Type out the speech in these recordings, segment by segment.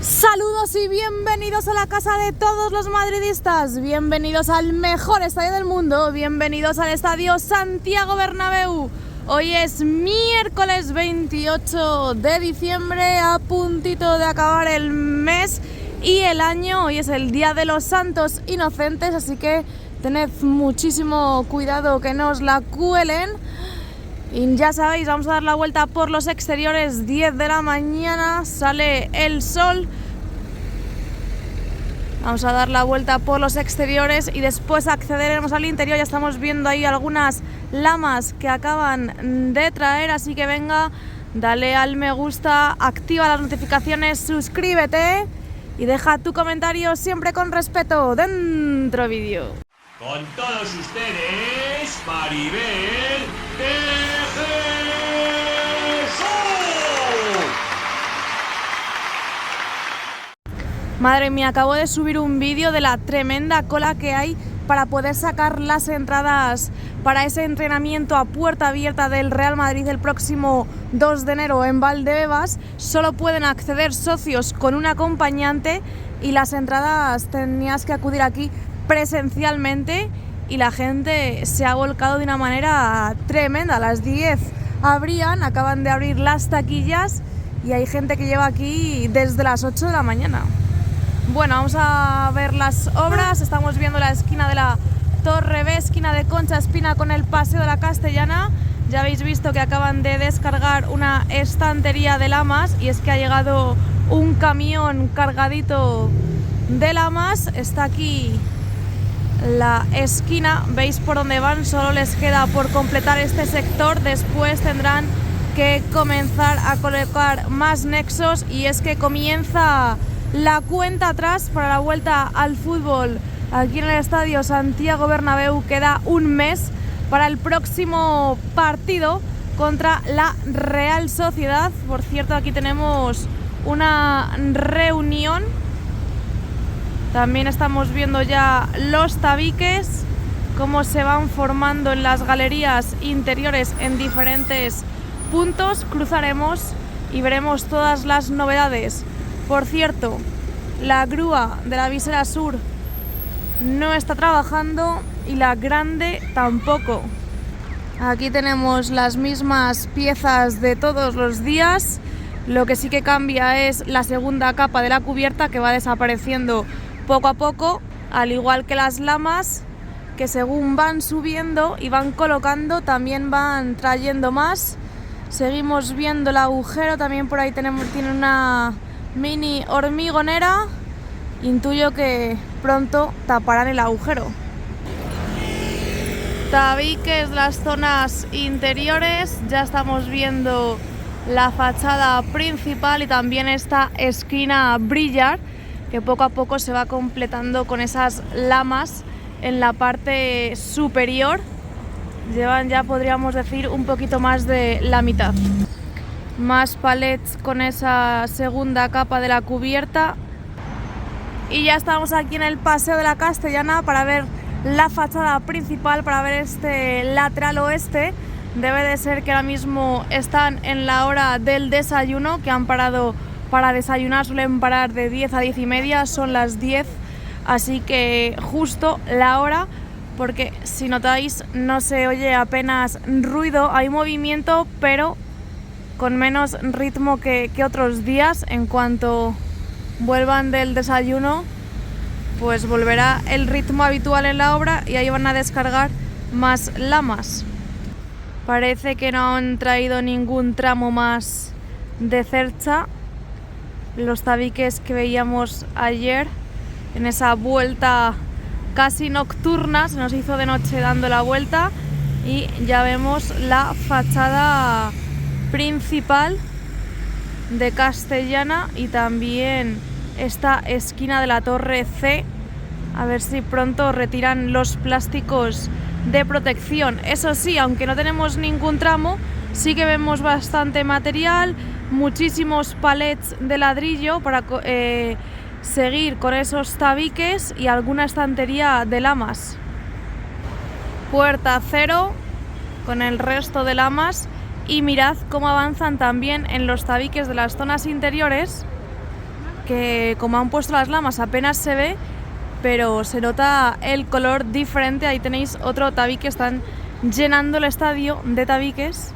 Saludos y bienvenidos a la casa de todos los madridistas, bienvenidos al mejor estadio del mundo, bienvenidos al estadio Santiago Bernabéu. Hoy es miércoles 28 de diciembre, a puntito de acabar el mes y el año. Hoy es el Día de los Santos Inocentes, así que tened muchísimo cuidado que no os la cuelen. Y ya sabéis, vamos a dar la vuelta por los exteriores, 10 de la mañana, sale el sol. Vamos a dar la vuelta por los exteriores y después accederemos al interior. Ya estamos viendo ahí algunas lamas que acaban de traer, así que venga, dale al me gusta, activa las notificaciones, suscríbete y deja tu comentario siempre con respeto. Dentro vídeo. Con todos ustedes, Maribel de Jesús. Madre mía, acabo de subir un vídeo de la tremenda cola que hay para poder sacar las entradas para ese entrenamiento a puerta abierta del Real Madrid el próximo 2 de enero en Valdebebas. Solo pueden acceder socios con un acompañante y las entradas tenías que acudir aquí presencialmente y la gente se ha volcado de una manera tremenda. A las 10 acaban de abrir las taquillas y hay gente que lleva aquí desde las 8 de la mañana. Bueno, vamos a ver las obras. Estamos viendo la esquina de la Torre B, esquina de Concha Espina con el Paseo de la Castellana. Ya habéis visto que acaban de descargar una estantería de lamas y es que ha llegado un camión cargadito de lamas. Está aquí la esquina, veis por dónde van, solo les queda por completar este sector, después tendrán que comenzar a colocar más nexos y es que comienza la cuenta atrás para la vuelta al fútbol aquí en el estadio Santiago Bernabéu. Queda un mes para el próximo partido contra la Real Sociedad. Por cierto, aquí tenemos una reunión. También estamos viendo ya los tabiques, cómo se van formando en las galerías interiores en diferentes puntos. Cruzaremos y veremos todas las novedades. Por cierto, la grúa de la visera sur no está trabajando y la grande tampoco. Aquí tenemos las mismas piezas de todos los días. Lo que sí que cambia es la segunda capa de la cubierta, que va desapareciendo poco a poco, al igual que las lamas, que según van subiendo y van colocando también van trayendo más. Seguimos viendo el agujero, también por ahí tiene una mini hormigonera. Intuyo que pronto taparán el agujero. Tabiques, las zonas interiores, ya estamos viendo la fachada principal y también esta esquina brillar, que poco a poco se va completando con esas lamas en la parte superior. Llevan ya, podríamos decir, un poquito más de la mitad. Más palets con esa segunda capa de la cubierta. Y ya estamos aquí en el Paseo de la Castellana para ver la fachada principal, para ver este lateral oeste. Debe de ser que ahora mismo están en la hora del desayuno, que han parado para desayunar, suelen parar de 10 a 10 y media, son las 10, así que justo la hora, porque si notáis no se oye apenas ruido, hay movimiento pero con menos ritmo que otros días. En cuanto vuelvan del desayuno, pues volverá el ritmo habitual en la obra y ahí van a descargar más lamas. Parece que no han traído ningún tramo más de cercha. Los tabiques que veíamos ayer en esa vuelta casi nocturna, se nos hizo de noche dando la vuelta y ya vemos la fachada principal de Castellana y también esta esquina de la Torre C. A ver si pronto retiran los plásticos de protección. Eso sí, aunque no tenemos ningún tramo, sí que vemos bastante material, muchísimos palets de ladrillo para seguir con esos tabiques y alguna estantería de lamas. Puerta cero con el resto de lamas y mirad cómo avanzan también en los tabiques de las zonas interiores. que como han puesto las lamas apenas se ve, pero se nota el color diferente. Ahí tenéis otro tabique, están llenando el estadio de tabiques,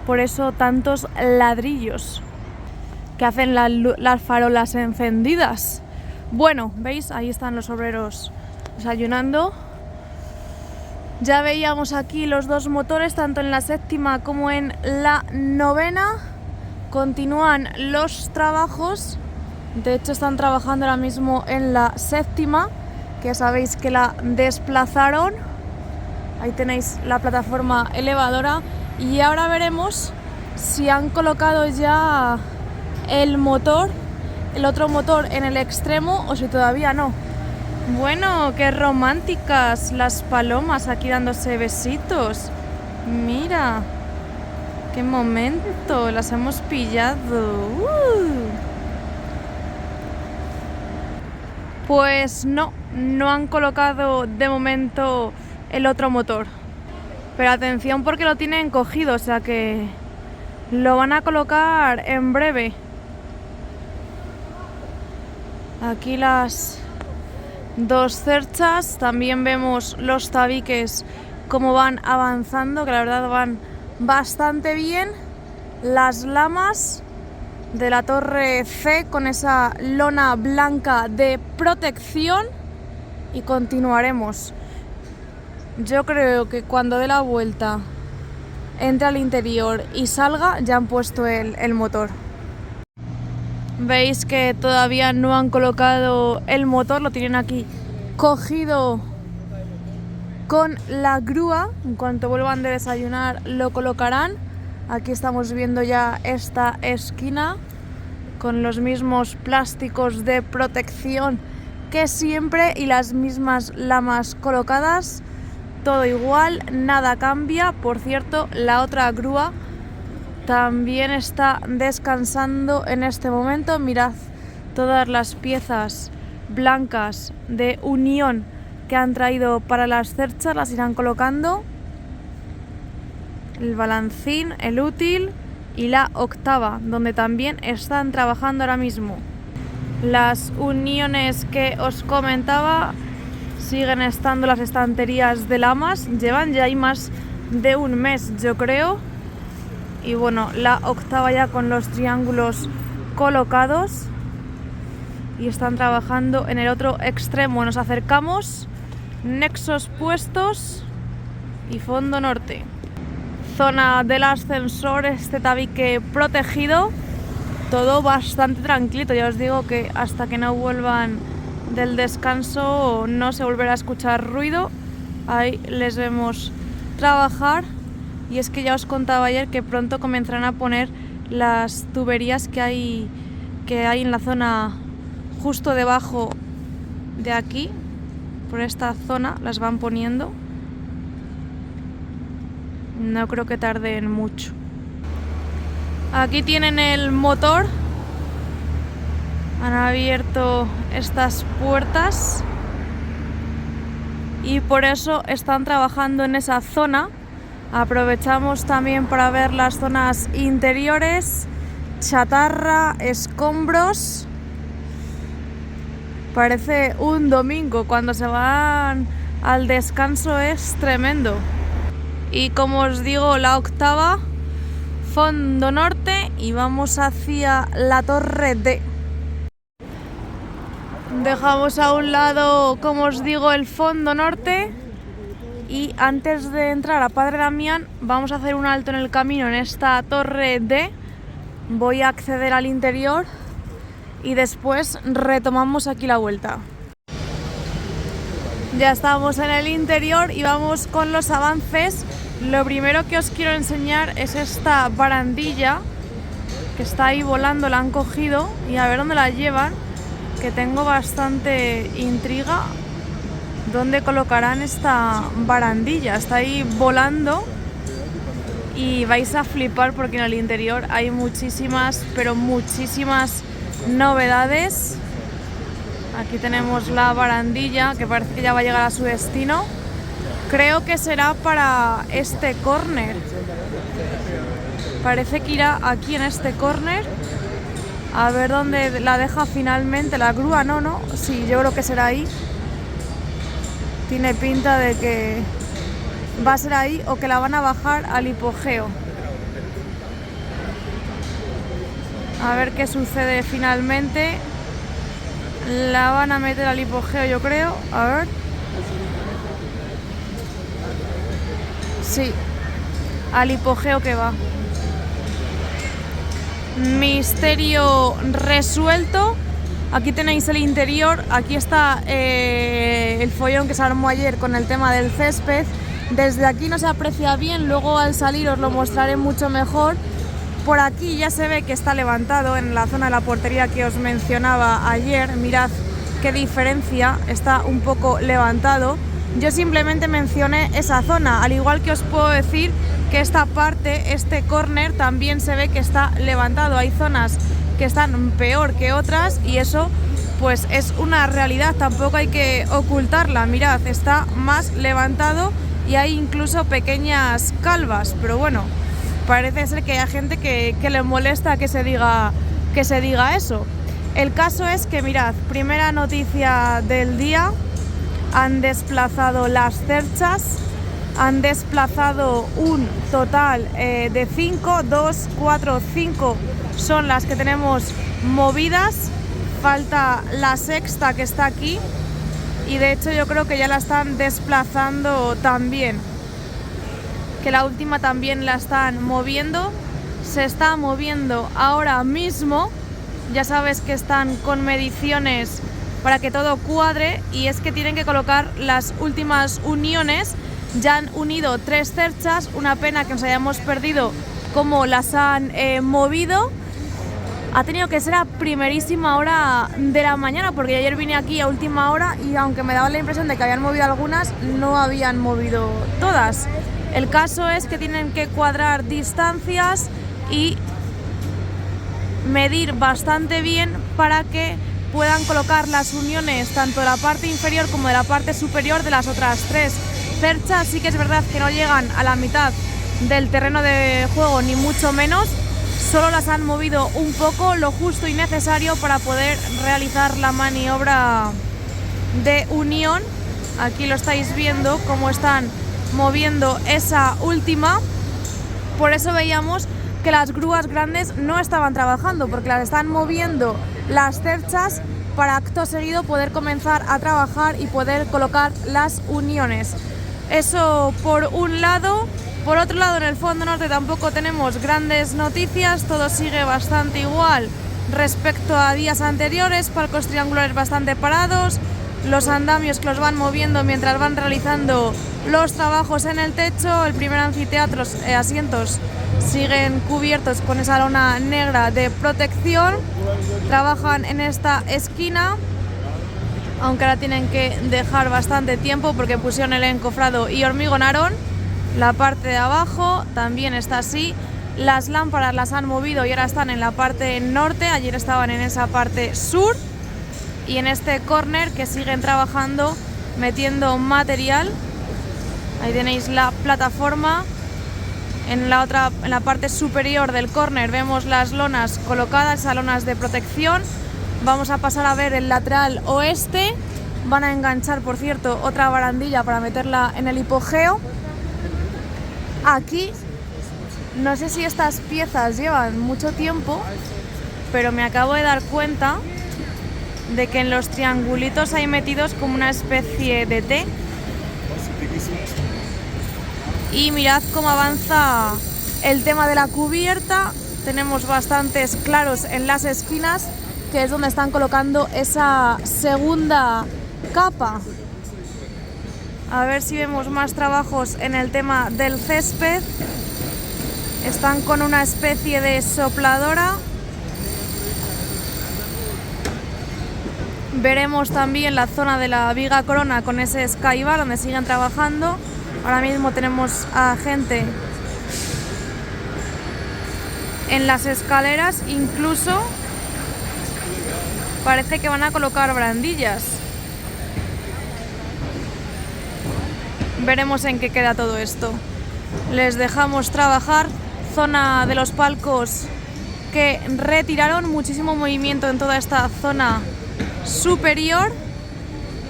por eso tantos ladrillos que hacen las farolas encendidas. Bueno, ¿veis? Ahí están los obreros desayunando. Ya veíamos aquí los dos motores, tanto en la séptima como en la novena. Continúan los trabajos. De hecho, están trabajando ahora mismo en la séptima, que ya sabéis que la desplazaron. Ahí tenéis la plataforma elevadora. Y ahora veremos si han colocado ya el motor, el otro motor en el extremo, o si todavía no. Bueno, qué románticas las palomas aquí dándose besitos. Mira, qué momento, las hemos pillado. Pues no han colocado de momento el otro motor. Pero atención porque lo tienen cogido, o sea que lo van a colocar en breve. Aquí las dos cerchas, también vemos los tabiques cómo van avanzando, que la verdad van bastante bien. Las lamas de la torre C con esa lona blanca de protección y continuaremos. Yo creo que cuando dé la vuelta, entre al interior y salga, ya han puesto el motor. Veis que todavía no han colocado el motor, lo tienen aquí cogido con la grúa. En cuanto vuelvan de desayunar lo colocarán. Aquí estamos viendo ya esta esquina con los mismos plásticos de protección que siempre y las mismas lamas colocadas. Todo igual, nada cambia. Por cierto, la otra grúa también está descansando en este momento. Mirad todas las piezas blancas de unión que han traído para las cerchas, las irán colocando. El balancín, el útil y la octava, donde también están trabajando ahora mismo. Las uniones que os comentaba, siguen estando las estanterías de lamas, llevan ya ahí más de un mes, yo creo. Y bueno, la octava ya con los triángulos colocados y están trabajando en el otro extremo. Nos acercamos, nexos puestos y fondo norte. Zona del ascensor, este tabique protegido, todo bastante tranquilo. Ya os digo que hasta que no vuelvan del descanso no se volverá a escuchar ruido. Ahí les vemos trabajar. Y es que ya os contaba ayer que pronto comenzarán a poner las tuberías que hay en la zona justo debajo de aquí. Por esta zona las van poniendo. No creo que tarden mucho. Aquí tienen el motor. Han abierto estas puertas y por eso están trabajando en esa zona. Aprovechamos también para ver las zonas interiores, chatarra, escombros. Parece un domingo, cuando se van al descanso es tremendo. Y como os digo, la octava, fondo norte y vamos hacia la torre D. Dejamos a un lado, como os digo, el fondo norte. Y antes de entrar a Padre Damián vamos a hacer un alto en el camino en esta torre D. Voy a acceder al interior y después retomamos aquí la vuelta. Ya estamos en el interior y vamos con los avances. Lo primero que os quiero enseñar es esta barandilla que está ahí volando, la han cogido y a ver dónde la llevan, que tengo bastante intriga. ¿Dónde colocarán esta barandilla? Está ahí volando y vais a flipar porque en el interior hay muchísimas, pero muchísimas novedades. Aquí tenemos la barandilla que parece que ya va a llegar a su destino. Creo que será para este córner. Parece que irá aquí en este córner. A ver dónde la deja finalmente la grúa, ¿no? Sí, yo creo que será ahí. Tiene pinta de que va a ser ahí o que la van a bajar al hipogeo. A ver qué sucede finalmente. La van a meter al hipogeo, yo creo. A ver. Sí, al hipogeo que va. Misterio resuelto. Aquí tenéis el interior. Aquí está el follón que se armó ayer con el tema del césped. Desde aquí no se aprecia bien, luego al salir os lo mostraré mucho mejor. Por aquí ya se ve que está levantado en la zona de la portería que os mencionaba ayer. Mirad qué diferencia, está un poco levantado. Yo simplemente mencioné esa zona, al igual que os puedo decir que esta parte, este córner, también se ve que está levantado. Hay zonas que están peor que otras y eso pues es una realidad, tampoco hay que ocultarla. Mirad, está más levantado y hay incluso pequeñas calvas, pero bueno, parece ser que hay gente que le molesta que se diga eso. El caso es que mirad, primera noticia del día, han desplazado las cerchas, han desplazado un total de 5, 2, 4, 5 son las que tenemos movidas, falta la sexta que está aquí y de hecho yo creo que ya la están desplazando también, que la última también la están moviendo, se está moviendo ahora mismo, ya sabes que están con mediciones para que todo cuadre y es que tienen que colocar las últimas uniones. Ya han unido 3 cerchas, una pena que nos hayamos perdido cómo las han movido. Ha tenido que ser a primerísima hora de la mañana porque ayer vine aquí a última hora y aunque me daba la impresión de que habían movido algunas, no habían movido todas. El caso es que tienen que cuadrar distancias y medir bastante bien para que puedan colocar las uniones tanto de la parte inferior como de la parte superior de las otras 3 cerchas. Sí que es verdad que no llegan a la mitad del terreno de juego ni mucho menos, solo las han movido un poco, lo justo y necesario para poder realizar la maniobra de unión. Aquí lo estáis viendo cómo están moviendo esa última, por eso veíamos que las grúas grandes no estaban trabajando porque las están moviendo las cerchas para acto seguido poder comenzar a trabajar y poder colocar las uniones. Eso por un lado. Por otro lado, en el fondo norte tampoco tenemos grandes noticias, todo sigue bastante igual respecto a días anteriores, palcos triangulares bastante parados, los andamios que los van moviendo mientras van realizando los trabajos en el techo, el primer anfiteatro, asientos siguen cubiertos con esa lona negra de protección, trabajan en esta esquina, aunque ahora tienen que dejar bastante tiempo porque pusieron el encofrado y hormigonaron. La parte de abajo también está así, las lámparas las han movido y ahora están en la parte norte, ayer estaban en esa parte sur y en este córner que siguen trabajando metiendo material. Ahí tenéis la plataforma, en la parte superior del córner vemos las lonas colocadas, esas lonas de protección. Vamos a pasar a ver el lateral oeste, van a enganchar por cierto otra barandilla para meterla en el hipogeo. Aquí, no sé si estas piezas llevan mucho tiempo, pero me acabo de dar cuenta de que en los triangulitos hay metidos como una especie de T. Y mirad cómo avanza el tema de la cubierta. Tenemos bastantes claros en las esquinas, que es donde están colocando esa segunda capa. A ver si vemos más trabajos en el tema del césped. Están con una especie de sopladora. Veremos también la zona de la viga corona con ese skybar donde siguen trabajando. Ahora mismo tenemos a gente en las escaleras, incluso parece que van a colocar barandillas. Veremos en qué queda todo esto. Les dejamos trabajar. Zona de los palcos que retiraron muchísimo movimiento en toda esta zona superior,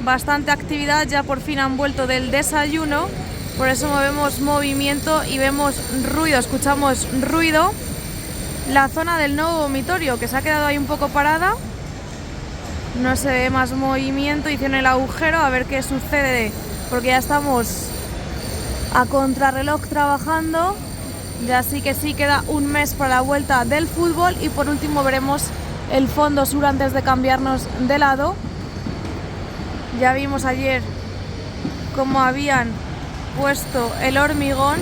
bastante actividad, ya por fin han vuelto del desayuno, por eso vemos movimiento y vemos ruido, escuchamos ruido. La zona del nuevo vomitorio, que se ha quedado ahí un poco parada, no se ve más movimiento, hicieron el agujero, a ver qué sucede, porque ya estamos a contrarreloj trabajando. Ya sí que sí, queda un mes para la vuelta del fútbol y por último veremos el fondo sur antes de cambiarnos de lado. Ya vimos ayer cómo habían puesto el hormigón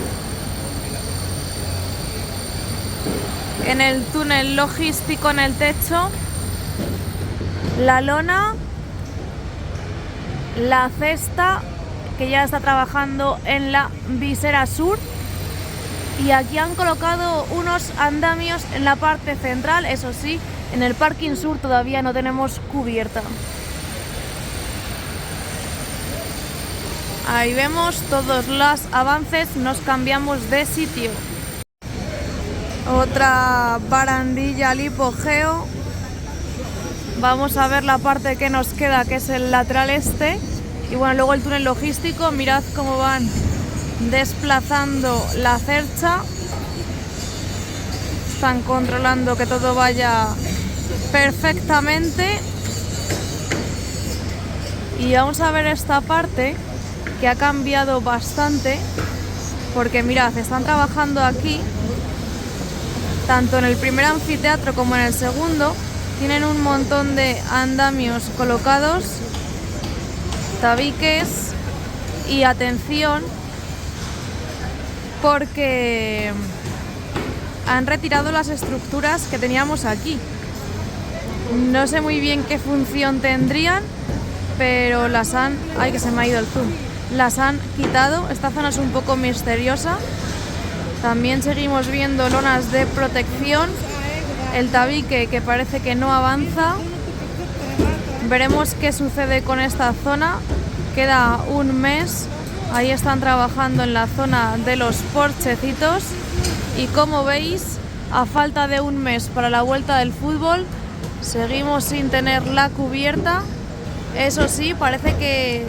en el túnel logístico en el techo, la lona, la cesta que ya está trabajando en la visera sur, y aquí han colocado unos andamios en la parte central. Eso sí, en el parking sur todavía no tenemos cubierta. Ahí vemos todos los avances, nos cambiamos de sitio. Otra barandilla al hipogeo. Vamos a ver la parte que nos queda, que es el lateral este. Y bueno, luego el túnel logístico, mirad cómo van desplazando la cercha. Están controlando que todo vaya perfectamente. Y vamos a ver esta parte que ha cambiado bastante, porque mirad, están trabajando aquí, tanto en el primer anfiteatro como en el segundo. Tienen un montón de andamios colocados, tabiques, y atención, porque han retirado las estructuras que teníamos aquí. No sé muy bien qué función tendrían, pero las han... ¡Ay, que se me ha ido el zoom! Las han quitado. Esta zona es un poco misteriosa. También seguimos viendo lonas de protección. El tabique que parece que no avanza. Veremos qué sucede con esta zona. Queda un mes. Ahí están trabajando en la zona de los porchecitos. Y como veis, a falta de un mes para la vuelta del fútbol, seguimos sin tener la cubierta. Eso sí, parece que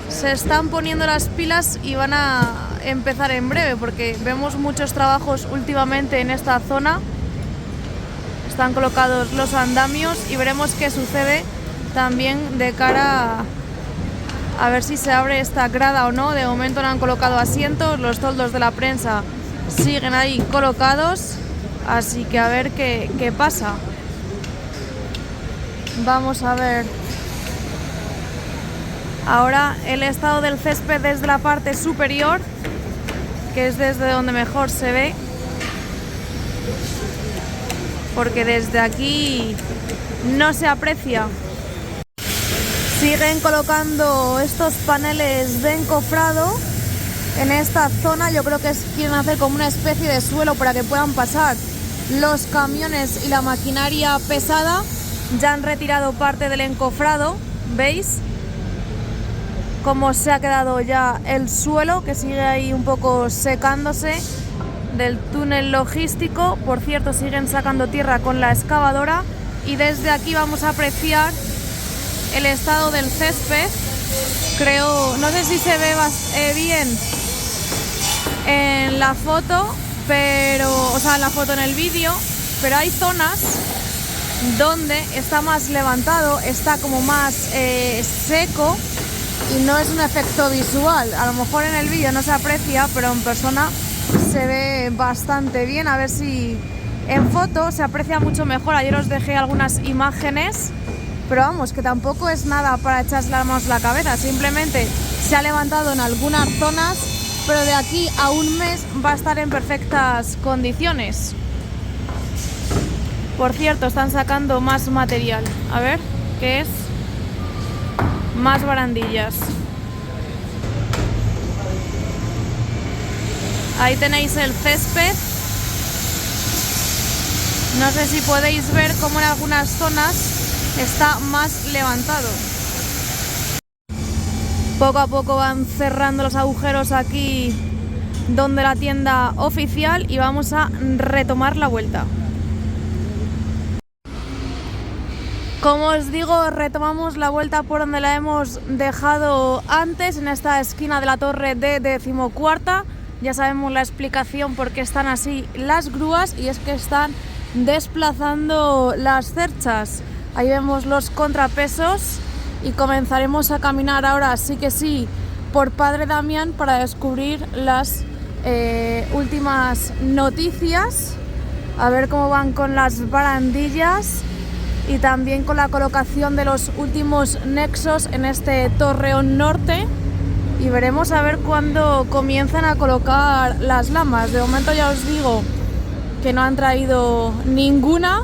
se están poniendo las pilas y van a empezar en breve, porque vemos muchos trabajos últimamente en esta zona. Están colocados los andamios y veremos qué sucede también de cara a ver si se abre esta grada o no. De momento no han colocado asientos, los toldos de la prensa siguen ahí colocados, así que a ver qué pasa. Vamos a ver ahora el estado del césped desde la parte superior, que es desde donde mejor se ve, porque desde aquí no se aprecia. Siguen colocando estos paneles de encofrado en esta zona. Yo creo que quieren hacer como una especie de suelo para que puedan pasar los camiones y la maquinaria pesada. Ya han retirado parte del encofrado, ¿veis? Cómo se ha quedado ya el suelo, que sigue ahí un poco secándose del túnel logístico. Por cierto, siguen sacando tierra con la excavadora y desde aquí vamos a apreciar el estado del césped. Creo, no sé si se ve bien en la foto, pero, o sea, en la foto, en el vídeo, pero hay zonas donde está más levantado, está como más seco y no es un efecto visual. A lo mejor en el vídeo no se aprecia, pero en persona se ve bastante bien. A ver si en foto se aprecia mucho mejor. Ayer os dejé algunas imágenes, pero vamos, que tampoco es nada para echarse las manos a la cabeza. Simplemente se ha levantado en algunas zonas, pero de aquí a un mes va a estar en perfectas condiciones. Por cierto, están sacando más material. A ver, ¿qué es? Más barandillas. Ahí tenéis el césped. No sé si podéis ver cómo en algunas zonas está más levantado. Poco a poco van cerrando los agujeros aquí donde la tienda oficial y vamos a retomar la vuelta. Como os digo, retomamos la vuelta por donde la hemos dejado antes, en esta esquina de la torre de 14ª. Ya sabemos la explicación por qué están así las grúas, y es que están desplazando las cerchas. Ahí vemos los contrapesos y comenzaremos a caminar ahora sí que sí por Padre Damián para descubrir las últimas noticias, a ver cómo van con las barandillas y también con la colocación de los últimos nexos en este torreón norte, y veremos a ver cuándo comienzan a colocar las lamas. De momento ya os digo que no han traído ninguna.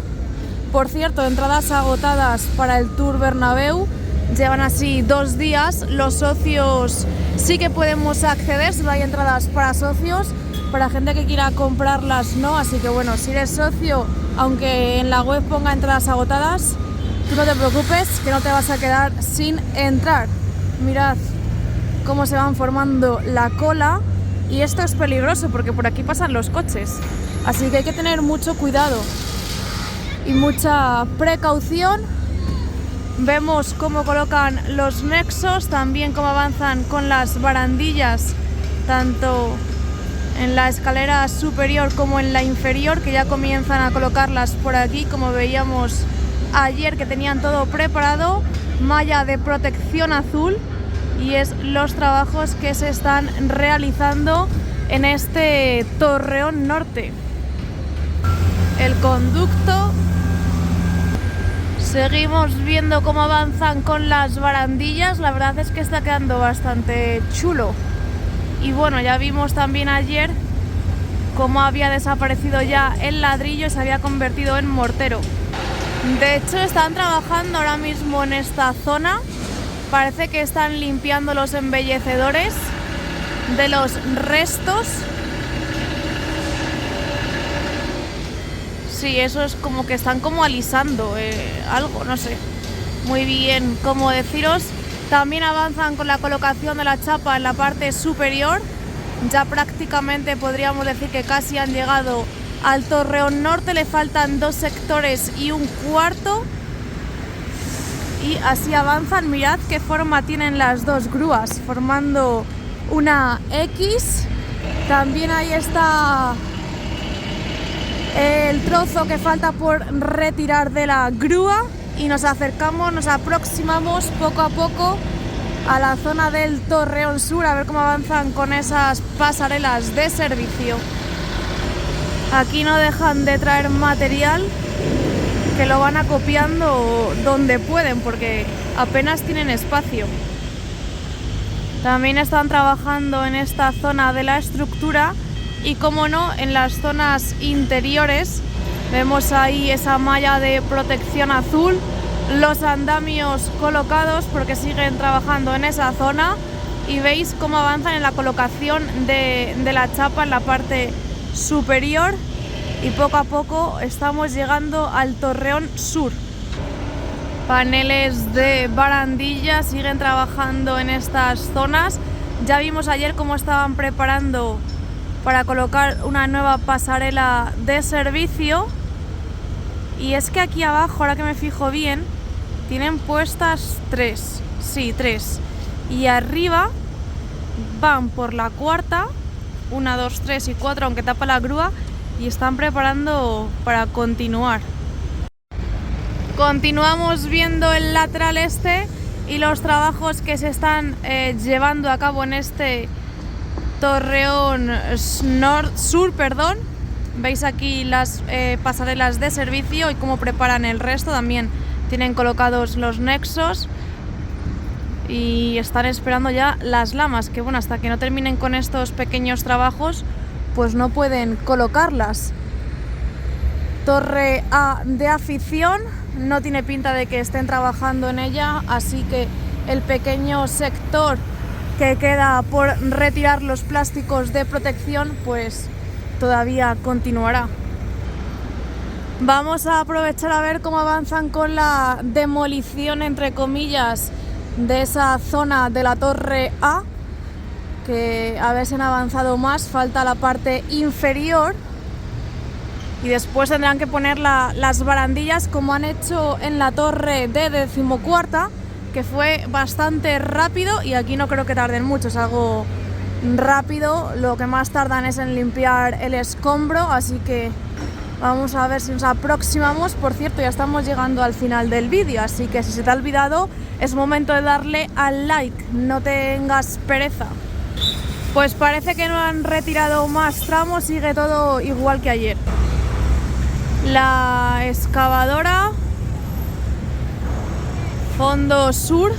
Por cierto, entradas agotadas para el Tour Bernabéu. Llevan así 2 días. Los socios sí que podemos acceder, solo hay entradas para socios. Para gente que quiera comprarlas no, así que bueno, si eres socio, aunque en la web ponga entradas agotadas, tú no te preocupes, que no te vas a quedar sin entrar. Mirad cómo se van formando la cola, y esto es peligroso porque por aquí pasan los coches, así que hay que tener mucho cuidado y mucha precaución. Vemos cómo colocan los nexos, también cómo avanzan con las barandillas, tanto en la escalera superior como en la inferior, que ya comienzan a colocarlas por aquí, como veíamos ayer que tenían todo preparado. Malla de protección azul, y es los trabajos que se están realizando en este torreón norte. El conducto. Seguimos viendo cómo avanzan con las barandillas. La verdad es que está quedando bastante chulo. Y bueno, ya vimos también ayer cómo había desaparecido ya el ladrillo y se había convertido en mortero. De hecho, están trabajando ahora mismo en esta zona. Parece que están limpiando los embellecedores de los restos. Sí, eso es como que están como alisando algo, no sé muy bien cómo deciros. También avanzan con la colocación de la chapa en la parte superior. Ya prácticamente podríamos decir que casi han llegado al torreón norte. Le faltan 2 sectores y un cuarto. Y así avanzan. Mirad qué forma tienen las 2 grúas, formando una X. También ahí está el trozo que falta por retirar de la grúa, y nos aproximamos poco a poco a la zona del torreón sur, a ver cómo avanzan con esas pasarelas de servicio. Aquí no dejan de traer material, que lo van acopiando donde pueden porque apenas tienen espacio. También están trabajando en esta zona de la estructura, y como no, en las zonas interiores vemos ahí esa malla de protección azul, los andamios colocados porque siguen trabajando en esa zona, y veis cómo avanzan en la colocación de la chapa en la parte superior, y poco a poco estamos llegando al torreón sur. Paneles de barandilla siguen trabajando en estas zonas. Ya vimos ayer cómo estaban preparando para colocar una nueva pasarela de servicio, y es que aquí abajo, ahora que me fijo bien, tienen puestas 3, sí, 3, y arriba van por la 4ª, 1, 2, 3 y 4, aunque tapa la grúa, y están preparando para continuar. Continuamos viendo el lateral este y los trabajos que se están llevando a cabo en este torreón sur. Veis aquí las pasarelas de servicio y cómo preparan el resto. También tienen colocados los nexos y están esperando ya las lamas, que bueno, hasta que no terminen con estos pequeños trabajos pues no pueden colocarlas. Torre A de afición, no tiene pinta de que estén trabajando en ella, así que el pequeño sector que queda por retirar los plásticos de protección pues todavía continuará. Vamos a aprovechar a ver cómo avanzan con la demolición, entre comillas, de esa zona de la torre A, que a ver si han avanzado más. Falta la parte inferior y después tendrán que poner las barandillas como han hecho en la torre de 14ª, que fue bastante rápido, y aquí no creo que tarden mucho, es algo rápido, lo que más tardan es en limpiar el escombro, así que vamos a ver si nos aproximamos. Por cierto, ya estamos llegando al final del vídeo, así que si se te ha olvidado, es momento de darle al like, no tengas pereza. Pues parece que no han retirado más tramos, sigue todo igual que ayer. La excavadora, fondo sur,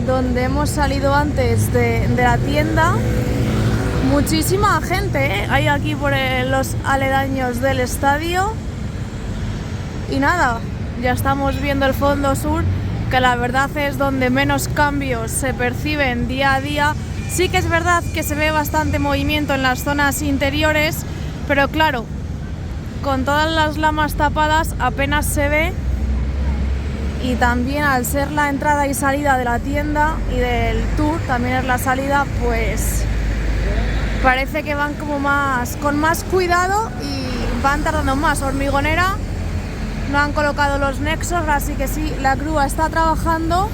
donde hemos salido antes de la tienda. Muchísima gente, ¿eh? Hay aquí por los aledaños del estadio. Y nada, ya estamos viendo el fondo sur, que la verdad es donde menos cambios se perciben día a día. Sí que es verdad que se ve bastante movimiento en las zonas interiores, pero claro, con todas las lamas tapadas apenas se ve, y también al ser la entrada y salida de la tienda y del tour, también es la salida, pues parece que van como con más cuidado y van tardando más. Hormigonera, no han colocado los nexos, así que sí, la grúa está trabajando.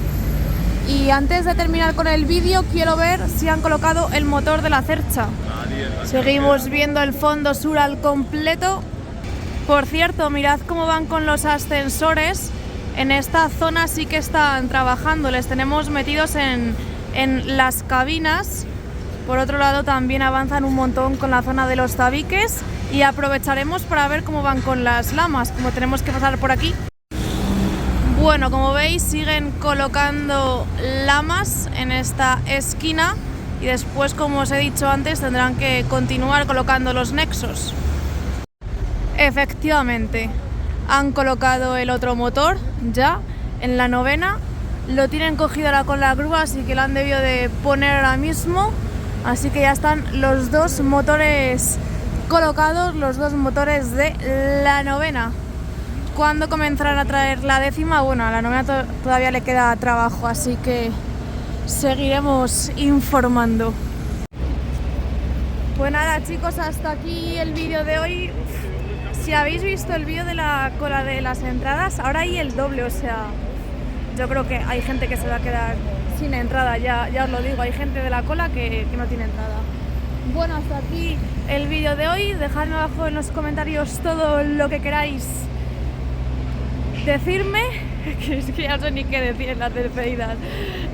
Y antes de terminar con el vídeo, quiero ver si han colocado el motor de la cercha. Seguimos viendo el fondo sur al completo. Por cierto, mirad cómo van con los ascensores. En esta zona sí que están trabajando, les tenemos metidos en las cabinas. Por otro lado, también avanzan un montón con la zona de los tabiques, y aprovecharemos para ver cómo van con las lamas, como tenemos que pasar por aquí. Bueno, como veis, siguen colocando lamas en esta esquina, y después, como os he dicho antes, tendrán que continuar colocando los nexos. Efectivamente, han colocado el otro motor ya en la 9ª. Lo tienen cogido ahora con la grúa, así que lo han debido de poner ahora mismo. Así que ya están los dos motores colocados, los dos motores de la 9ª. ¿Cuándo comenzarán a traer la 10ª? Bueno, a la 9ª todavía le queda trabajo, así que seguiremos informando. Pues nada, chicos, hasta aquí el vídeo de hoy. Si habéis visto el vídeo de la cola de las entradas, ahora hay el doble, o sea, yo creo que hay gente que se va a quedar sin entrada, ya os lo digo, hay gente de la cola que no tiene entrada. Bueno, hasta aquí el vídeo de hoy. Dejadme abajo en los comentarios todo lo que queráis decirme, que es que ya no sé ni qué decir en las despedidas.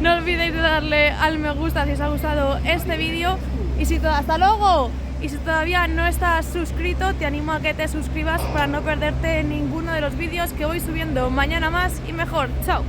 No olvidéis de darle al me gusta si os ha gustado este vídeo, y si hasta luego. Y si todavía no estás suscrito, te animo a que te suscribas para no perderte ninguno de los vídeos que voy subiendo mañana más y mejor. ¡Chao!